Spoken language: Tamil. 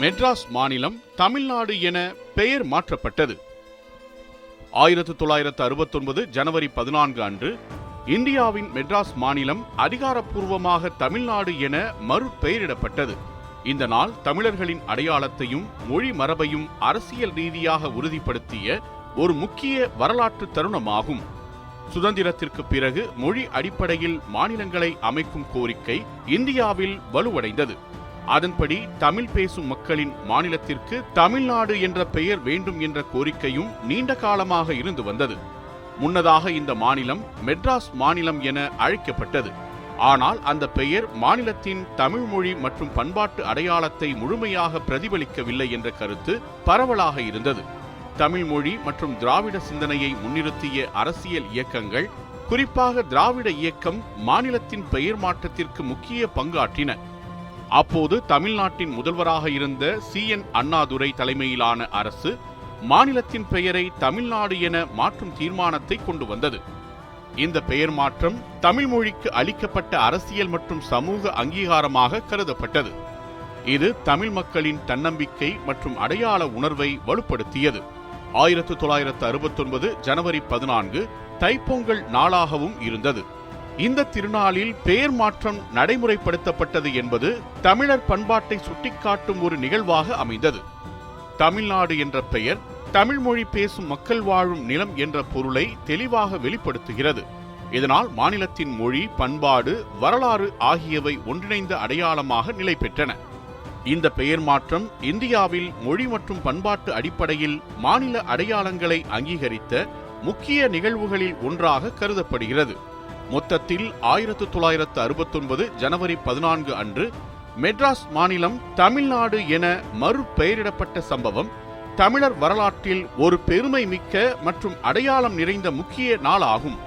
மெட்ராஸ் மாநிலம் தமிழ்நாடு என பெயர் மாற்றப்பட்டது. 1969 ஜனவரி 14 அன்று இந்தியாவின் மெட்ராஸ் மாநிலம் அதிகாரப்பூர்வமாக தமிழ்நாடு என மறுபெயரிடப்பட்டது. இந்த நாள் தமிழர்களின் அடையாளத்தையும் மொழி மரபையும் அரசியல் ரீதியாக உறுதிப்படுத்திய ஒரு முக்கிய வரலாற்று தருணமாகும். சுதந்திரத்திற்கு பிறகு மொழி அடிப்படையில் மாநிலங்களை அமைக்கும் கோரிக்கை இந்தியாவில் வலுவடைந்தது. அதன்படி தமிழ் பேசும் மக்களின் மாநிலத்திற்கு தமிழ்நாடு என்ற பெயர் வேண்டும் என்ற கோரிக்கையும் நீண்ட காலமாக இருந்து வந்தது. முன்னதாக இந்த மாநிலம் மெட்ராஸ் மாநிலம் என அழைக்கப்பட்டது. ஆனால் அந்த பெயர் மாநிலத்தின் தமிழ் மொழி மற்றும் பண்பாட்டு அடையாளத்தை முழுமையாக பிரதிபலிக்கவில்லை என்ற கருத்து பரவலாக இருந்தது. தமிழ் மொழி மற்றும் திராவிட சிந்தனையை முன்னிறுத்திய அரசியல் இயக்கங்கள், குறிப்பாக திராவிட இயக்கம், மாநிலத்தின் பெயர் மாற்றத்திற்கு முக்கிய பங்காற்றின. அப்போது தமிழ்நாட்டின் முதல்வராக இருந்த CN அண்ணாதுரை தலைமையிலான அரசு மாநிலத்தின் பெயரை தமிழ்நாடு என மாற்றும் தீர்மானத்தை கொண்டு வந்தது. இந்த பெயர் மாற்றம் தமிழ் மொழிக்கு அளிக்கப்பட்ட அரசியல் மற்றும் சமூக அங்கீகாரமாக கருதப்பட்டது. இது தமிழ் மக்களின் தன்னம்பிக்கை மற்றும் அடையாள உணர்வை வலுப்படுத்தியது. 1969 ஜனவரி 14 தைப்பொங்கல் நாளாகவும் இருந்தது. இந்த திருநாளில் பெயர் மாற்றம் நடைமுறைப்படுத்தப்பட்டது என்பது தமிழர் பண்பாட்டை சுட்டிக்காட்டும் ஒரு நிகழ்வாக அமைந்தது. தமிழ்நாடு என்ற பெயர் தமிழ் மொழி பேசும் மக்கள் வாழும் நிலம் என்ற பொருளை தெளிவாக வெளிப்படுத்துகிறது. இதனால் மாநிலத்தின் மொழி, பண்பாடு, வரலாறு ஆகியவை ஒன்றிணைந்த அடையாளமாக நிலை பெற்றன. இந்த பெயர் மாற்றம் இந்தியாவில் மொழி மற்றும் பண்பாட்டு அடிப்படையில் மாநில அடையாளங்களை அங்கீகரித்த முக்கிய நிகழ்வுகளில் ஒன்றாக கருதப்படுகிறது. மொத்தத்தில் 1969 ஜனவரி 14 அன்று மெட்ராஸ் மாநிலம் தமிழ்நாடு என மறுபெயரிடப்பட்ட சம்பவம் தமிழர் வரலாற்றில் ஒரு பெருமை மிக்க மற்றும் அடையாளம் நிறைந்த முக்கிய நாளாகும்.